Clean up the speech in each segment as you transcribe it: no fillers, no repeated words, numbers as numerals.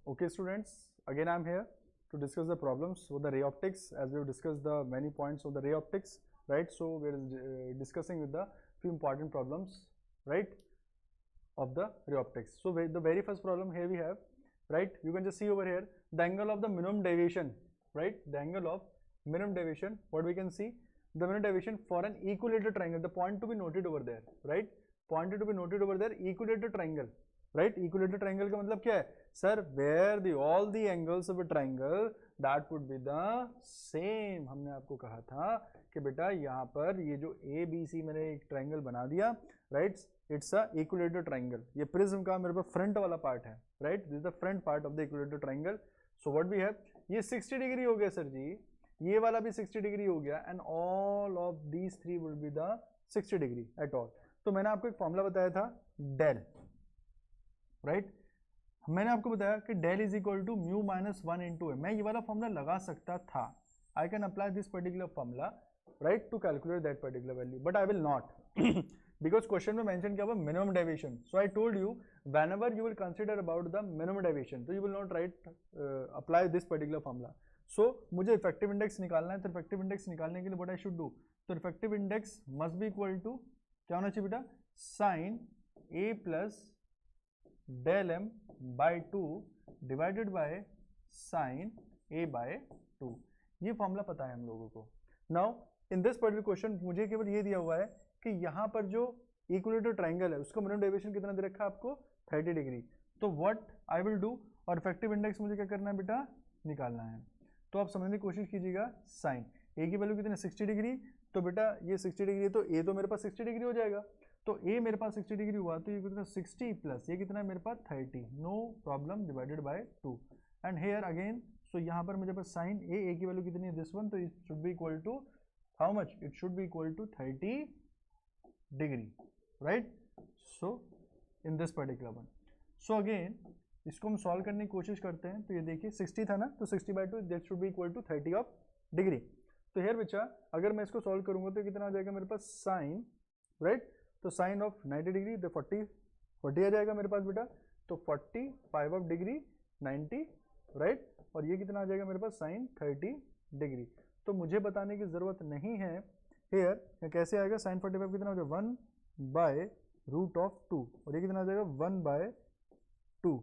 Okay, students, again I'm here to discuss the problems with the ray optics, as we have discussed the many points of the ray optics, right? So we are discussing with the few important problems, right, of the ray optics. So the very first problem here we have, right? You can just see over here the angle of the minimum deviation, right? The angle of minimum deviation. What we can see, the minimum deviation for an equilateral triangle. The point to be noted over there, right? Point to be noted over there, equilateral triangle. Right equilateral triangle का मतलब क्या है sir, where the all the angles of a triangle that would be the same. हमने आपको कहा था कि बेटा यहाँ पर ये जो ए बी सी मैंने एक ट्रायंगल बना दिया, right, it's a equilateral triangle. ये प्रिज्म का मेरे पास फ्रंट वाला पार्ट है, right, this is the front part of the equilateral triangle. So what we have, ये 60 डिग्री हो गया सर जी, ये वाला भी 60 डिग्री हो गया, and all of these three will be the 60 degree at all. तो मैंने आपको एक फॉर्मूला बताया था डेल, राइट मैंने आपको बताया कि del is equal to mu minus 1 into A. मैं ये वाला फॉर्मूला लगा सकता था, I can apply this particular formula, right, to calculate that particular value, but I will not because question में मेंशन किया हुआ minimum deviation. So I told you whenever you will consider about the minimum deviation, तो you will not right apply this particular formula. So मुझे effective index निकालना है, तो effective index निकालने के लिए व्हाट आई शुड डू, तो effective index must be equal to क्या होना चाहिए बेटा, sine A plus del m by 2 divided by sine a by 2. ये फॉर्मूला पता है हम लोगों को. Now in this particular question मुझे केवल ये दिया हुआ है कि यहाँ पर जो इक्विलेटरल ट्रायंगल है उसका मिनिमम डेविएशन कितना दे रखा है आपको, 30 डिग्री. तो व्हाट आई विल डू, और इफेक्टिव इंडेक्स मुझे क्या करना है बेटा, निकालना है. तो आप समझने की कोशिश कीजिएगा, साइन a की वैल्यू कितनी है, 60 डिग्री. तो बेटा ये 60 डिग्री है तो a तो मेरे पास 60 डिग्री हो जाएगा. तो a मेरे पास 60 डिग्री हुआ तो ये कितना 60 प्लस ये कितना है मेरे पास 30, no problem, divided by 2. And here again, so यहाँ पर मेरे पास साइन a की वैल्यू कितनी है, दिस वन, तो it should be equal to how much, it should be equal to 30 degree, right. So in this particular one, so again इसको हम सॉल्व करने की कोशिश करते हैं. तो ये देखिए 60 था ना, तो 60 by 2 that should be equal to 30 of degree. तो हेयर बच्चा अगर मैं इसको सॉल्व करूंगा तो कितना आ जाएगा मेरे पास, साइन, राइट, तो साइन ऑफ 90 डिग्री तो 40 आ जाएगा मेरे पास बेटा. तो 45 ऑफ डिग्री 90, राइट, और ये कितना आ जाएगा मेरे पास, साइन 30 डिग्री. तो मुझे बताने की जरूरत नहीं है हेयर कैसे आएगा. साइन 45 कितना हो जाएगा, 1 बाय रूट ऑफ 2, और ये कितना आ जाएगा 1 बाय 2.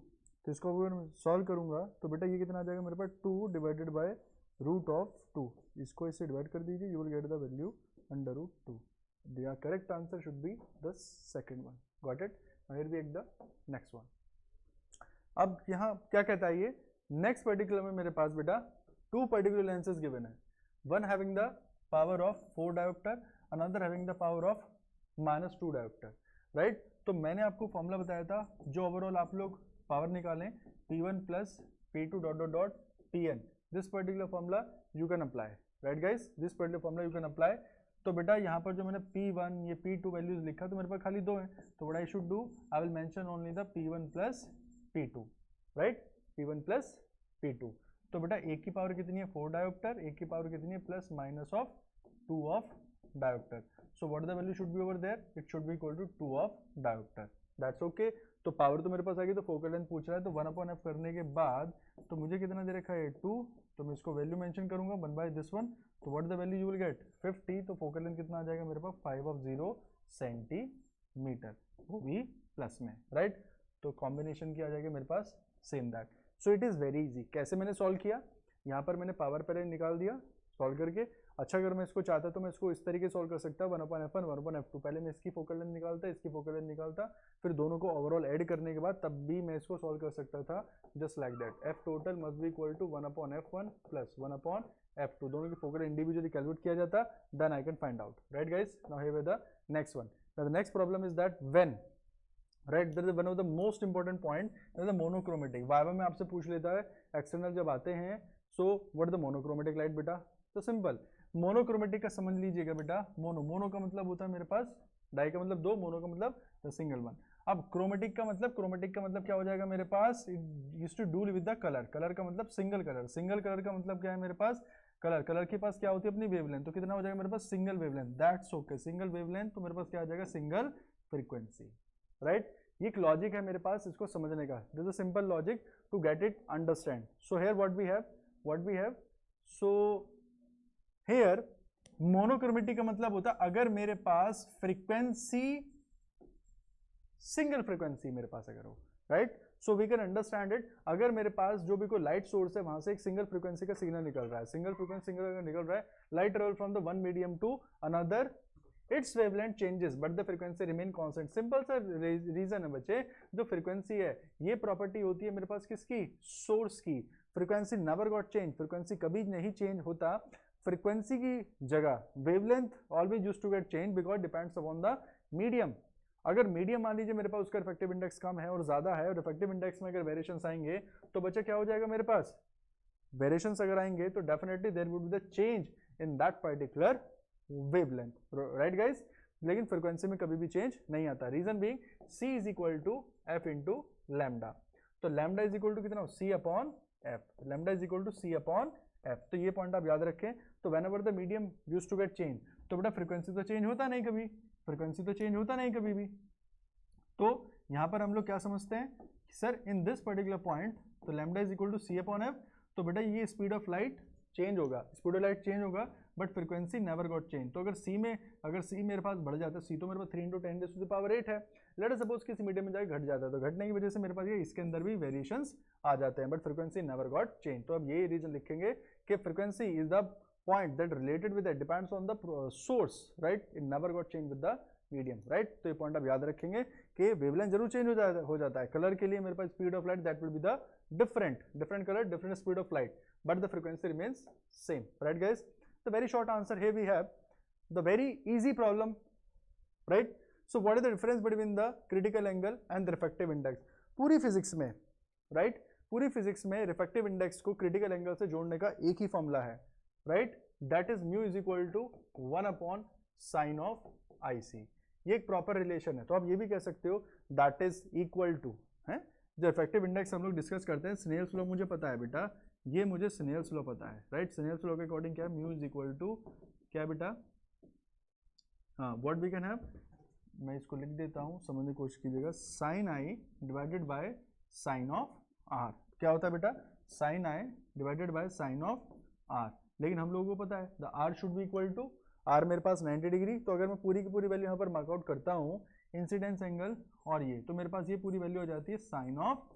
तो इसको अगर मैं सॉल्व करूंगा तो बेटा ये कितना आ जाएगा मेरे पास, 2 डिवाइडेड बाय रूट ऑफ 2. इसको इससे डिवाइड कर दीजिए, you will get the value under root 2. The correct answer should be the second one. Got it? Now here we get the next one. अब यहाँ क्या कहता है ये, नेक्स्ट पर्टिकुलर में मेरे पास बेटा टू पर्टिकुलर लेंसेज गिवन है, one having the power of 4 dioptre, another having the power of -2 dioptre, right. तो मैंने आपको फॉर्मूला बताया था जो ओवरऑल आप लोग पावर निकालें, P1 plus P2 dot dot dot Pn. This particular formula you can apply, right guys, this particular formula you can apply. तो बेटा यहाँ पर जो मैंने P1 ये P2 वैल्यूज लिखा तो मेरे पास खाली 2 हैं, तो what I should do, I will mention only the P1 plus P2, right, P1 plus P2. तो बेटा एक की पावर कितनी है, 4 डायोप्टर, एक की पावर कितनी है, plus minus of 2 of dioptre. So what the value should be over there, it should be equal to 2 of dioptre. That's okay. तो पावर तो मेरे पास आ गई, तो फोकल लेंथ पूछ रहा है, तो 1/f करने के बाद तो मुझे कितना दे रखा है, 2, तो मैं इसको वैल्यू मेंशन करूंगा 1 बाय दिस वन. तो what the value you will gate, 50. तो फोकल लेंथ कितना आ जाएगा मेरे पास, 5/0 सेंटीमीटर, वो भी प्लस में, राइट. तो कॉम्बिनेशन की आ जाएगा मेरे पास same that. So it is very easy. कैसे मैंने सॉल्व किया, यहाँ पर मैंने पावर पर निकाल दिया सॉल्व करके. अच्छा अगर मैं इसको चाहता तो मैं इसको इस तरीके सॉल्व कर सकता, 1/f1 1/f2. पहले मैं इसकी फोकल लेंथ निकालता, इसकी फोकल लेंथ निकालता, फिर दोनों को ओवरऑल ऐड करने के बाद तब भी मैं इसको सॉल्व कर सकता था, just like that. F total must be equal to 1/f1 plus 1/f2. दोनों की फोकल इंडिविजुअली कैलकुलेट किया जाता, then I can find out, right guys. Now here the next one. The next problem is that when, right, that is one of the most important point, that is the monochromatic. Viva में आपसे पूछ लेता है external जब आते हैं, so what the monochromatic light बेटा. तो सिंपल, मोनोक्रोमेटिक का समझ लीजिएगा बेटा, मोनो का मतलब होता है मेरे पास, डाई का मतलब 2, मोनो का मतलब सिंगल वन. अब क्रोमेटिक का मतलब क्या हो जाएगा मेरे पास, it used to do with the colour. Colour का मतलब सिंगल कलर का मतलब क्या है मेरे पास, कलर के पास क्या होती है अपनी वेवलेंथ. तो कितना हो जाएगा मेरे पास, single wavelength. That's okay, single wavelength. तो मेरे पास क्या आ जाएगा, सिंगल फ्रीक्वेंसी, राइट. ये एक लॉजिक है मेरे पास इसको समझने का, this is simple logic to get it understand. So here what we have, so here monochromatic का मतलब होता है अगर मेरे पास फ्रीक्वेंसी सिंगल फ्रीक्वेंसी मेरे पास अगर हो, right. So we can understand it, अगर मेरे पास जो भी कोई लाइट सोर्स है वहां से एक सिंगल फ्रीक्वेंसी का सिग्नल निकल रहा है, सिंगल फ्रीक्वेंसी सिग्नल निकल रहा है, light travel from the one medium to another, its wavelength changes but the frequency remain constant. Simple सा रीजन है बच्चे, जो फ्रीक्वेंसी है ये प्रॉपर्टी होती है मेरे पास किसकी, सोर्स की. Frequency never got change, frequency कभी नहीं चेंज होता. फ्रीक्वेंसी की जगह wavelength always used to get change because depends upon the medium. अगर मीडियम मान लीजिए मेरे पास उसका रिफ्रैक्टिव इंडेक्स कम है और ज्यादा है, और रिफ्रैक्टिव इंडेक्स में अगर वेरिएशंस आएंगे तो बच्चा क्या हो जाएगा मेरे पास, वेरिएशंस अगर आएंगे तो definitely there would be the change in that particular wavelength, right guys. लेकिन फ्रीक्वेंसी में कभी भी चेंज नहीं आता. Reason being c is equal to f into lambda. तो लैम्डा इज इक्वल टू कितना, c upon f. Lambda is equal to c upon f. तो ये पॉइंट आप याद रखें. तो whenever the medium use to get change, तो बेटा फ्रीक्वेंसी तो चेंज होता नहीं कभी, फ्रीक्वेंसी तो चेंज होता नहीं कभी भी. तो यहां पर हम लोग क्या समझते हैं sir, in this particular point तो lambda is equal to c upon f. तो बेटा ये स्पीड ऑफ लाइट चेंज होगा, स्पीड ऑफ लाइट चेंज होगा but frequency never got change. तो अगर c मेरे पास बढ़ जाता है, c तो मेरे पास 3 इंटू 10 टू द पावर 8 है. लेट अस सपोज किसी मीडियम में जाके घट जाता है, तो घटने की वजह से मेरे पास ये इसके अंदर भी वेरिएशंस आ जाते हैं but frequency never got change. तो अब ये रीजन लिखेंगे कि frequency is the point that related with that depends on the source, right. It never got change with the medium, right. तो ये पॉइंट आप याद रखेंगे कि वेवलेंथ जरूर चेंज हो जाता है. कलर के लिए मेरे पास speed of light that will be the different colour, different speed of light, but the frequency remains same, right guys. The very short answer here we have the very easy problem, right. So what is the difference between the critical angle and the refractive index? पूरी physics में, right, पूरी physics में refractive index को critical angle से जोड़ने का एक ही फॉर्मूला है, right. That is mu is equal to 1 upon sine of IC. ये एक प्रॉपर रिलेशन है. तो आप ये भी कह सकते हो दैट इज इक्वल टू है, जो इफेक्टिव इंडेक्स हम लोग डिस्कस करते हैं, स्नेल्स लॉ मुझे पता है बेटा, ये मुझे स्नेल्स लॉ पता है, राइट. स्नेल्स लॉ के अकॉर्डिंग क्या है, म्यू इज इक्वल टू क्या बेटा, हाँ, व्हाट वी कैन हैव, मैं इसको लिख देता हूँ, समझने की कोशिश कीजिएगा, sine I divided by sine of R. क्या होता है बेटा, sine I divided by sine of R. लेकिन हम लोगों को पता है the R should be equal to, R मेरे पास 90 डिग्री. तो अगर मैं पूरी की पूरी वैल्यू यहाँ पर मार्कआउट करता हूँ, इंसिडेंस एंगल और ये, तो मेरे पास ये पूरी वैल्यू हो जाती है sine of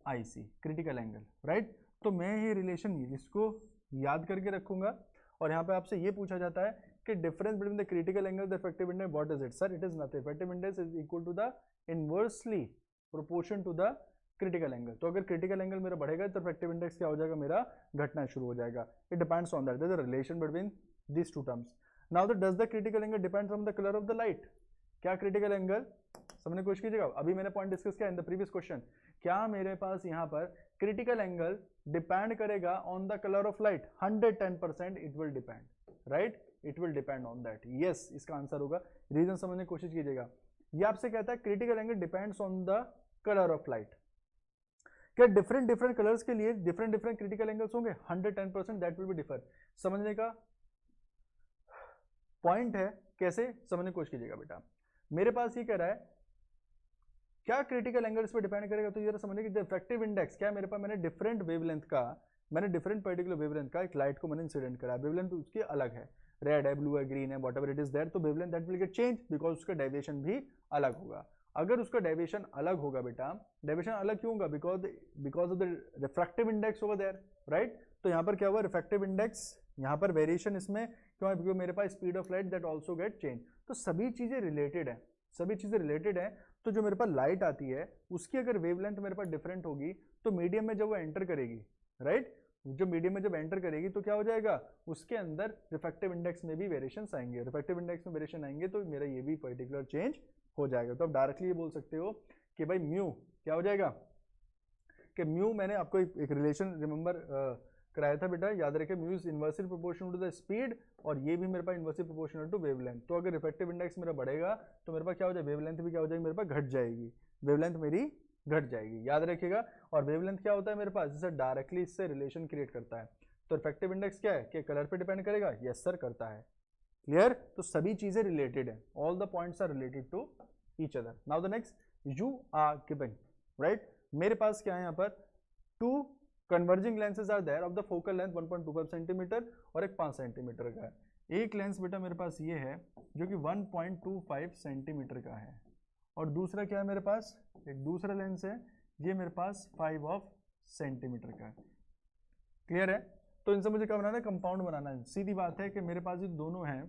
IC, critical angle, right. तो मैं ये रिलेशन इसको याद करके रखूंगा. और यहाँ पे आपसे ये पूछा जाता है कि difference between the critical angle the effective index, what is it sir. It is nothing, effective index is equal to the inversely proportion to the critical angle. तो अगर क्रिटिकल एंगल मेरा बढ़ेगा तो इफेक्टिव इंडेक्स क्या हो जाएगा, मेरा घटना शुरू हो जाएगा. It depends on that, there is a relation between this two terms. Now the does the critical angle depends on the colour of the light. क्या क्रिटिकल एंगल, समझने की कोशिश कीजिएगा. अभी मैंने पॉइंट डिस्कस किया इन द प्रीवियस क्वेश्चन. क्या मेरे पास यहाँ पर क्रिटिकल एंगल डिपेंड करेगा on the colour of light, 110% it will depend, right. It will depend on that, yes, इसका आंसर होगा. रीजन समझने की कोशिश कीजिएगा. ये आपसे कहता है critical angle depends on the colour of light. क्या डिफरेंट कलर्स के लिए डिफरेंट क्रिटिकल एंगल्स होंगे, 110% दैट विल बी डिफर. समझने का पॉइंट है, कैसे समझने की कोशिश कीजिएगा बेटा. मेरे पास ये कह रहा है क्या क्रिटिकल एंगल इस पर डिपेंड करेगा, तो ये समझिए कि इफेक्टिव इंडेक्स क्या, मेरे पास मैंने डिफरेंट वेवलेंथ का, मैंने डिफरेंट पर्टिकुलर वेवलेंथ का एक लाइट को मैंने इंसिडेंट करा, वेवलेंथ उसकी अलग है, रेड है, ब्लू है, ग्रीन है, व्हाटएवर इट इज देयर. तो wavelength that will get change because उसका डेविएशन भी अलग होगा. अगर उसका डेविएशन अलग होगा बेटा, डेविएशन अलग क्यों होगा, because of the refractive index over there, right. तो यहाँ पर क्या हुआ, रिफ्रैक्टिव इंडेक्स, यहाँ पर वेरिएशन इसमें क्यों है, बिकॉज मेरे पास speed of light that also get change. तो सभी चीजें रिलेटेड है, सभी चीजें रिलेटेड है. तो जो मेरे पास लाइट आती है उसकी अगर वेवलेंथ मेरे पास डिफरेंट होगी तो मीडियम में जब वो एंटर करेगी, राइट, जो मीडियम में जब एंटर करेगी तो क्या हो जाएगा, उसके अंदर रिफ्रैक्टिव इंडेक्स में भी वेरिएशंस आएंगे. रिफ्रैक्टिव इंडेक्स में वेरिएशन आएंगे तो मेरा ये भी पर्टिकुलर चेंज हो जाएगा. तो आप डायरेक्टली ये बोल सकते हो कि भाई म्यू क्या हो जाएगा, कि म्यू, मैंने आपको एक रिलेशन रिमेंबर कराया था बेटा, याद रखें, mu is inversely proportional to the speed, और ये भी मेरे पास इनवर्सली प्रोपोर्शनल टू वेवलेंथ. तो अगर रिफ्रैक्टिव इंडेक्स मेरा बढ़ेगा तो मेरे पास क्या हो जाएगा, वेवलेंथ भी क्या हो जाएगी, मेरे पास घट जाएगी, वेवलेंथ मेरी घट जाएगी, याद रखिएगा. और वेवलेंथ क्या होता है मेरे पास, जिससे डायरेक्टली इससे रिलेशन क्रिएट करता है. तो इफेक्टिव इंडेक्स क्या है, कि कलर पे डिपेंड करेगा, यस सर करता है. क्लियर. तो सभी चीजें रिलेटेड है, all the points are related to each other. Now the next, you are given, right. मेरे पास क्या है यहाँ पर, 2 converging lenses are there of the focal length 1.25 centimetre और एक 5 सेंटीमीटर का है। एक लेंस बेटा मेरे पास ये है जो कि 1.25 सेंटीमीटर का है, और दूसरा क्या है मेरे पास, एक दूसरा लेंस है ये मेरे पास 5 सेंटीमीटर का है। क्लियर है? तो इनसे मुझे क्या बनाना है, कंपाउंड बनाना है। सीधी बात है कि मेरे पास ये दोनों हैं,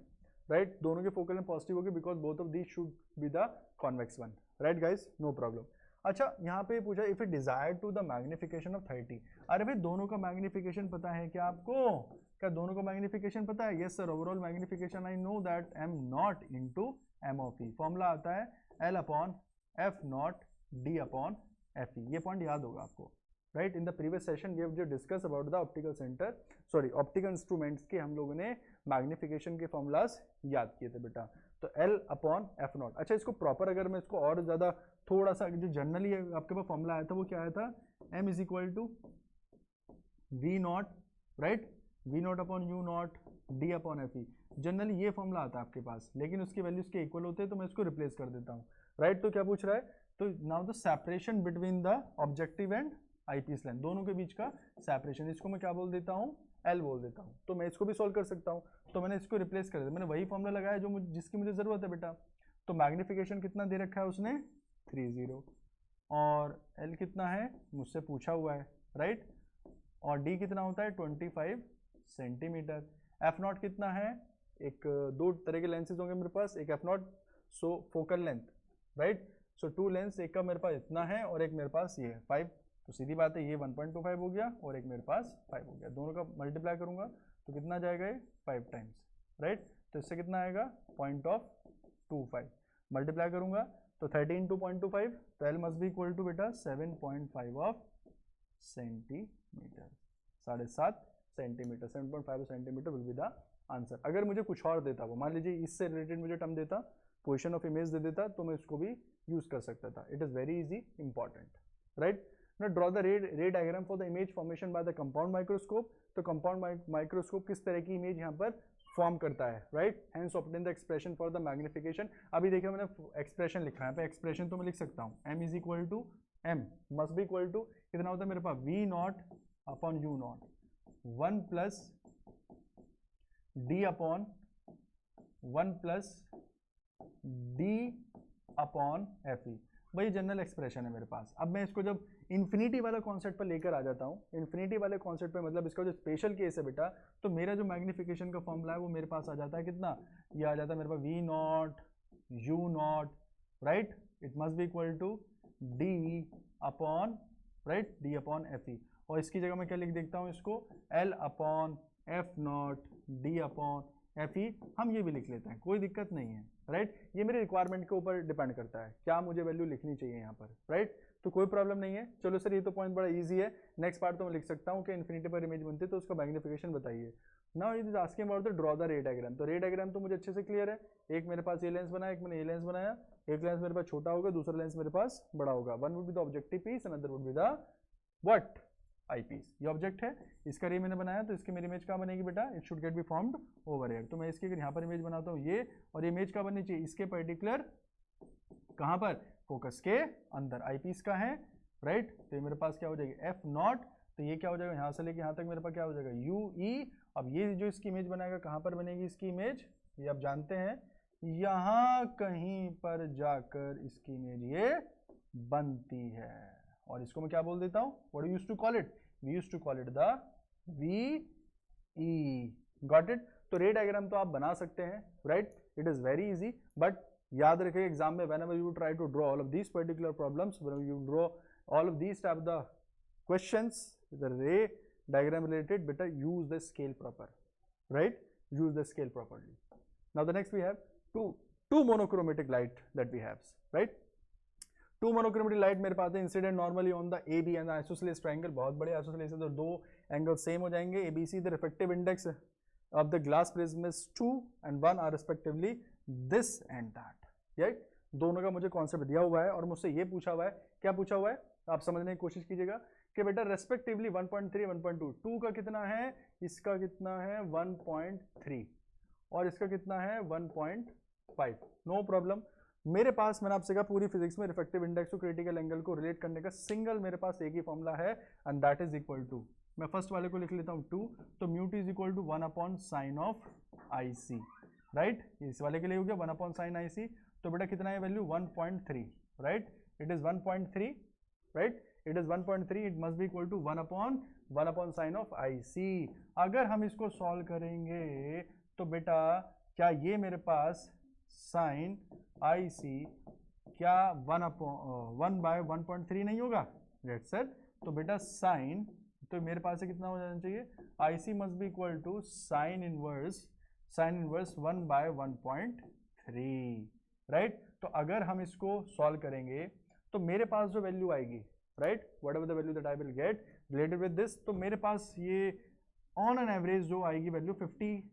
राइट, दोनों के फोकल लेंथ पॉजिटिव होगी because both of these should be the convex one, right guys, no problem. अच्छा, यहाँ पे पूछा if it desire to the magnification of 30। अरे भाई दोनों का मैग्निफिकेशन पता है क्या आपको? क्या दोनों का मैग्निफिकेशन पता है? Yes sir, overall magnification I know that M naught into M of E. Formula आता है L upon F naught D upon F E. ये पॉइंट याद होगा आपको, right. In the previous session we have जो discuss about the optical centre, sorry optical instruments के हम लोगों ने मैग्निफिकेशन के फॉर्मूलाज याद किए थे बेटा। तो एल अपॉन एफ नॉट। अच्छा, इसको प्रॉपर अगर मैं इसको और ज़्यादा थोड़ा सा, जो जनरली आपके पास फॉर्मूला आया था वो क्या आया था, M is equal to V not, right, V not upon U not D upon F E. Generally ये फॉर्मूला आता है आपके पास, लेकिन उसके वैल्यूज के इक्वल होते हैं तो मैं इसको रिप्लेस कर देता हूँ, राइट। तो क्या पूछ रहा है, तो now the separation between the objective and eyepiece length, दोनों के बीच का सेपरेशन, इसको मैं क्या बोल देता हूँ, एल बोल देता हूँ। तो मैं इसको भी सॉल्व कर सकता हूँ, तो मैंने इसको रिप्लेस कर दिया, मैंने वही फॉर्मूला लगाया जो जिसकी मुझे जरूरत है बेटा। तो मैग्निफिकेशन कितना दे रखा है उसने, 30, और एल कितना है मुझसे पूछा हुआ है, राइट, और डी कितना होता है 25 सेंटीमीटर। एफ नॉट कितना है, एक दो तरह के लेंसेज होंगे मेरे पास, एक F not so focal length, right, so 2 lens, एक का मेरे पास इतना है और एक मेरे पास ये है 5। तो सीधी बात है ये 1.25 हो गया और एक मेरे पास 5 हो गया, दोनों का मल्टीप्लाई करूंगा तो कितना जाएगा ये 5 टाइम्स, राइट। तो इससे कितना आएगा 0.25, मल्टीप्लाई करूंगा तो 30 इंटू 0.25, तो L must be equal to बेटा 7.5 centimetre, 7.5 centimetre, 7.5 centimetre will be the answer. अगर मुझे कुछ और देता वो, मान लीजिए इससे रिलेटेड मुझे टर्म देता, पोजीशन ऑफ इमेज दे देता, तो मैं इसको भी यूज कर सकता था। It is very easy, important, right. Now draw the ray diagram for the image formation by the compound microscope। तो compound microscope किस तरह की इमेज यहाँ पर फॉर्म करता है, right. Hence obtain the expression for the magnification। अभी देखिए मैंने एक्सप्रेशन लिखा है, एक्सप्रेशन तो मैं लिख सकता हूँ, m is equal to m must be equal to कितना होता है मेरे पास, v not upon u not 1 plus d upon 1 plus d upon F E. वही जनरल एक्सप्रेशन है मेरे पास। अब मैं इसको जब इन्फिनिटी वाला कॉन्सेप्ट पर लेकर आ जाता हूँ, इन्फिनिटी वाले कॉन्सेप्ट पे मतलब इसका जो स्पेशल केस है बेटा, तो मेरा जो मैग्निफिकेशन का फॉर्मूला है वो मेरे पास आ जाता है कितना, ये आ जाता है मेरे पास V naught U naught, right, it must be equal to D upon, right, D upon F E. और इसकी जगह मैं क्या लिख देखता हूँ इसको, L upon F naught D upon F E. हम ये भी लिख लेते हैं, कोई दिक्कत नहीं है, राइट। ये मेरे रिक्वायरमेंट के ऊपर डिपेंड करता है क्या मुझे वैल्यू लिखनी चाहिए यहाँ पर, राइट। तो कोई प्रॉब्लम नहीं है। चलो सर ये तो पॉइंट बड़ा इजी है। नेक्स्ट पार्ट तो मैं लिख सकता हूँ कि इन्फिनिटी पर इमेज बनती है तो उसका मैग्निफिकेशन बताइए। Now it is asking about the draw the ray diagram. तो रे डायग्राम तो मुझे अच्छे से क्लियर है, एक मेरे पास ये लेंस बनाया, एक मैंने ये लेंस बनाया, एक लेंस मेरे पास छोटा होगा, दूसरा लेंस मेरे पास बड़ा होगा। One would be the objective piece, another would be the what, eye piece. ये ऑब्जेक्ट है, इसका रे मैंने बनाया, तो इसकी मेरी इमेज कहाँ बनेगी बेटा, it should get be formed over here. तो मैं इसकी अगर यहाँ पर इमेज बनाता हूँ ये, और ये इमेज कहाँ बननी चाहिए, इसके पर्टिकुलर कहाँ पर, फोकस के अंदर, आई पीस का है, राइट। तो ये मेरे पास क्या हो जाएगी एफ नॉट, तो ये क्या हो जाएगा यहाँ से लेके यहाँ तक मेरे पास क्या हो जाएगा यू ई। अब ये जो इसकी इमेज बनाएगा कहाँ पर बनेगी इसकी इमेज, ये आप जानते हैं यहाँ कहीं पर जाकर इसकी इमेज ये बनती है। और इसको मैं क्या बोल देता हूँ, what you used to call it, we used to call it the V E. Got it. तो रे डायग्राम तो आप बना सकते हैं, right, it is very easy. But याद रखिए एग्जाम में whenever you try to draw all of these particular problems, whenever you draw all of these type of the questions, the ray diagram related, better use the scale proper, right, use the scale properly. Now the next we have two monochromatic light that we have, right. Two monochromatic light मेरे पास है incident normally on the A B and isosceles triangle. बहुत बड़े isosceles है तो दो angle same हो जाएंगे। A B C the reflective index of the glass prism is 2 and 1 are respectively this and that, right. दोनों का मुझे कॉन्सेप्ट दिया हुआ है और मुझसे ये पूछा हुआ है, क्या पूछा हुआ है आप समझने की कोशिश कीजिएगा कि बेटा रेस्पेक्टिवली 1.3 1.2, 2 का कितना है, इसका कितना है 1.3 और इसका कितना है 1.5। No problem. मेरे पास मैंने आपसे कहा पूरी फिजिक्स में रिफ्रैक्टिव इंडेक्स और क्रिटिकल एंगल को रिलेट करने का सिंगल मेरे पास एक ही फॉर्मूला है, and that is equal to, मैं फर्स्ट वाले को लिख लेता हूँ 2, तो mu T is equal to 1/sin of I C, right. इस वाले के लिए हो गया 1/sin आई सी, तो बेटा कितना है value 1.3, right, it is 1.3, right, it is 1.3, it must be equal to 1/sin of I C. अगर हम इसको सॉल्व करेंगे तो बेटा क्या ये मेरे पास साइन आई सी क्या 1/1.3 नहीं होगा, राइट सर। तो बेटा साइन, तो मेरे पास से कितना हो जाना चाहिए, I C must be equal to sine inverse 1/1.3, right. तो अगर हम इसको सॉल्व करेंगे तो मेरे पास जो वैल्यू आएगी, right, what ever the value that I will get related with this, तो मेरे पास ये ऑन एन एवरेज जो आएगी value 50,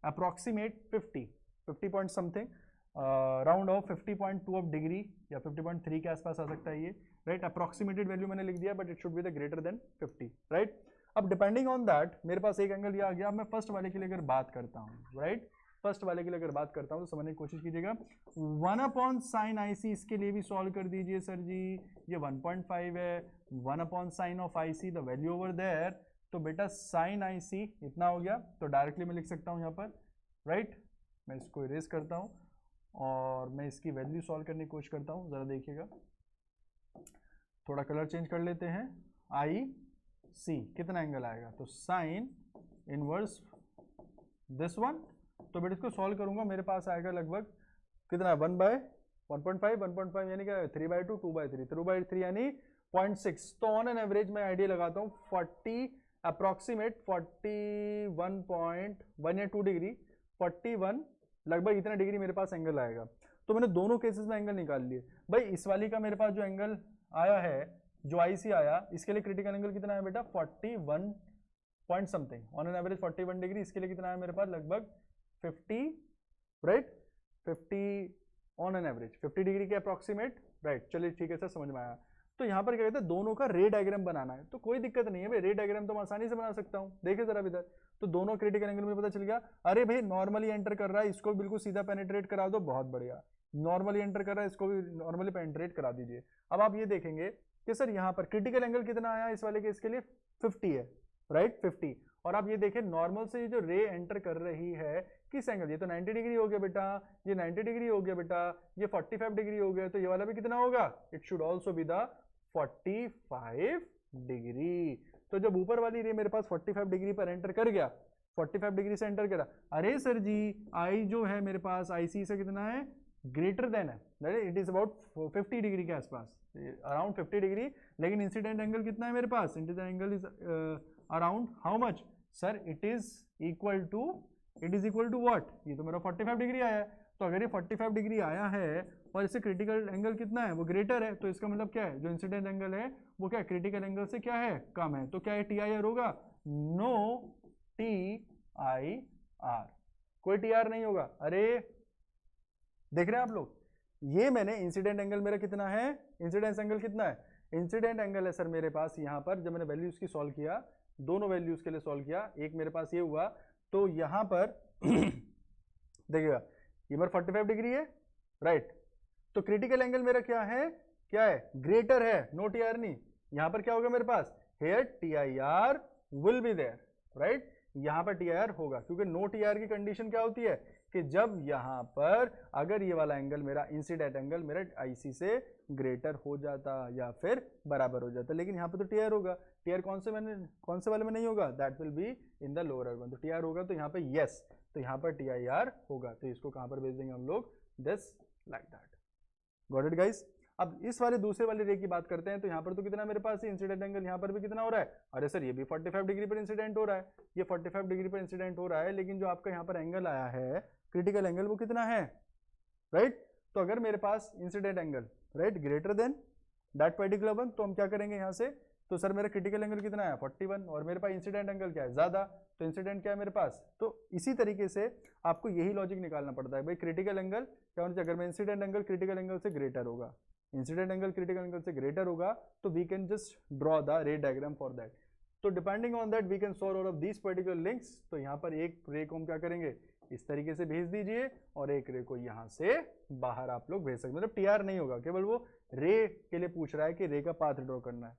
approximate 50 point something, round of 50.2 of degree या 50.3 के आसपास आ सकता है ये, राइट। अप्रॉक्सीमेटेड वैल्यू मैंने लिख दिया, but it should be the greater than 50, right. अब डिपेंडिंग ऑन दैट मेरे पास एक एंगल ये आ गया। अब मैं फर्स्ट वाले के लिए अगर बात करता हूँ, राइट, फर्स्ट वाले के लिए अगर बात करता हूँ तो समझने की कोशिश कीजिएगा। 1/sin आई सी, इसके लिए भी सॉल्व कर दीजिए सर जी, ये 1.5 है, 1/sin of I C the value over there, तो बेटा साइन आई सी इतना हो गया, तो डायरेक्टली मैं लिख सकता हूँ यहाँ पर, राइट। मैं इसको इरेज करता हूँ और मैं इसकी वैल्यू सॉल्व करने की कोशिश करता हूँ, ज़रा देखिएगा, थोड़ा कलर चेंज कर लेते हैं। आई सी कितना एंगल आएगा, तो साइन इनवर्स दिस वन, तो बेटा इसको सॉल्व करूंगा, मेरे पास आएगा लगभग कितना, 1/1.5 यानी क्या, 3/2, 2/3, 2/3 यानी 0.6। तो ऑन एन एवरेज मैं आइडिया लगाता हूँ 40 अप्रॉक्सीमेट 41.1 या 2 डिग्री, 41 लगभग इतना डिग्री मेरे पास एंगल आएगा। तो मैंने दोनों केसेस में एंगल निकाल लिए। भाई इस वाली का मेरे पास जो एंगल आया है, जो आई सी आया, इसके लिए क्रिटिकल एंगल कितना है बेटा, 41 point something, on an average 41 degree. इसके लिए कितना है मेरे पास, लगभग 50, right, 50 on an average 50 degree के अप्रॉक्सीमेट, राइट। चलिए ठीक है सर, समझ में आया। तो यहाँ पर क्या कहते हैं, दोनों का रे डायग्राम बनाना है, तो कोई दिक्कत नहीं है भाई, रे डायग्राम तो मैं आसानी से बना सकता हूँ। देखिए जरा इधर, तो दोनों क्रिटिकल एंगल में पता चल गया। अरे भाई नॉर्मली एंटर कर रहा है, इसको बिल्कुल सीधा पेनिट्रेट करा दो, बहुत बढ़िया। नॉर्मली एंटर कर रहा है, इसको भी नॉर्मली पेनिट्रेट करा दीजिए। अब आप ये देखेंगे कि सर यहाँ पर क्रिटिकल एंगल कितना आया इस वाले केस के लिए, 50 है, राइट, 50। और आप ये देखें नॉर्मल से ये जो रे एंटर कर रही है किस एंगल, ये तो 90 डिग्री हो गया बेटा, ये 90 डिग्री हो गया बेटा, ये 45 डिग्री हो गया, तो ये वाला भी कितना होगा, it should also be the 45 degree. तो जब ऊपर वाली रे मेरे पास 45 डिग्री पर एंटर कर गया, 45 डिग्री से एंटर करा, अरे सर जी आई जो है मेरे पास आईसी से कितना है, ग्रेटर देन है, इट इज अबाउट 50 डिग्री के आसपास, अराउंड 50 डिग्री। लेकिन इंसिडेंट एंगल कितना है मेरे पास, incident angle is around how much sir, it is equal to what, ये तो मेरा 45 डिग्री आया है। तो अगर ये 45 डिग्री आया है और इससे क्रिटिकल एंगल कितना है, वो ग्रेटर है, तो इसका मतलब क्या है, जो इंसिडेंट एंगल है वो क्या क्रिटिकल एंगल से क्या है, कम है। तो क्या है, टी आई आर होगा, नो टी आई आर, कोई टी आर नहीं होगा। अरे देख रहे हैं आप लोग, ये मैंने इंसिडेंट एंगल मेरा कितना है, इंसिडेंस एंगल कितना है, इंसिडेंट एंगल है सर मेरे पास यहाँ पर, जब मैंने वैल्यूज की सॉल्व किया, दोनों वैल्यूज के लिए सॉल्व किया, एक मेरे पास ये हुआ, तो यहाँ पर देखिएगा ये मेरा 45 डिग्री है, राइट। तो क्रिटिकल एंगल मेरा क्या है, ग्रेटर है, नो टी आर नहीं। यहाँ पर क्या होगा मेरे पास, here T I R will be there, right, यहाँ पर टी आई आर होगा, क्योंकि नो टी आर की कंडीशन क्या होती है कि जब यहाँ पर अगर ये वाला एंगल मेरा इंसिडेंट एंगल मेरा आईसी से ग्रेटर हो जाता या फिर बराबर हो जाता, लेकिन यहाँ पे तो टी आर होगा। टी आर कौन से वाले में नहीं होगा, that will be in the lower one. तो टी आर होगा, तो यहाँ पे यस, तो यहाँ पर टी आई आर होगा, तो इसको कहाँ पर भेज देंगे हम लोग, this like that. Got it guys. अब इस वाले दूसरे वाले रे की बात करते हैं, तो यहाँ पर तो कितना मेरे पास इंसिडेंट एंगल, यहाँ पर भी कितना हो रहा है, अरे सर ये भी 45 डिग्री पर इंसिडेंट हो रहा है, ये 45 डिग्री पर इंसिडेंट हो रहा है, लेकिन जो आपका यहाँ पर एंगल आया है क्रिटिकल एंगल, वो कितना है, राइट। तो अगर मेरे पास incident angle, right, greater than that particular one, तो हम क्या करेंगे यहाँ से, तो सर मेरा क्रिटिकल एंगल कितना है 41, और मेरे पास इंसिडेंट एंगल क्या है ज्यादा, तो इंसिडेंट क्या है मेरे पास। तो इसी तरीके से आपको यही लॉजिक निकालना पड़ता है भाई, क्रिटिकल एंगल क्या होना चाहिए, अगर मैं इंसिडेंट एंगल क्रिटिकल एंगल से ग्रेटर होगा, इंसिडेंट एंगल क्रिटिकल एंगल से ग्रेटर होगा, तो we can just draw the ray diagram for that. तो depending on that we can solve out of these particular links. तो यहाँ पर एक रे को हम क्या करेंगे, इस तरीके से भेज दीजिए और एक रे को यहाँ से बाहर आप लोग भेज सकते हैं, मतलब टीआर नहीं होगा, केवल वो रे के लिए पूछ रहा है कि रे का पाथ ड्रॉ करना है।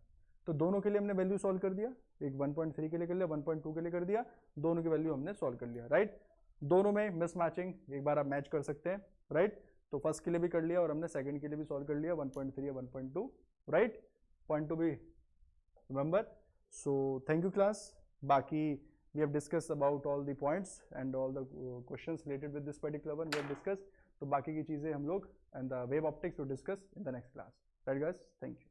तो दोनों के लिए हमने वैल्यू सॉल्व कर दिया, एक 1.3 के लिए कर लिया, 1.2 के लिए कर दिया, दोनों की वैल्यू हमने सॉल्व कर लिया, राइट। दोनों में मिस मैचिंग एक बार आप मैच कर सकते हैं, राइट। तो फर्स्ट के लिए भी कर लिया और हमने सेकंड के लिए भी सॉल्व कर लिया, 1.3 या 1.2, right. Point to be remember. So thank you class. बाकी we have discussed about all the points and all the questions related with this particular one we have discussed. तो बाकी की चीज़ें हम लोग and the wave optics will discuss in the next class. Right guys, thank you.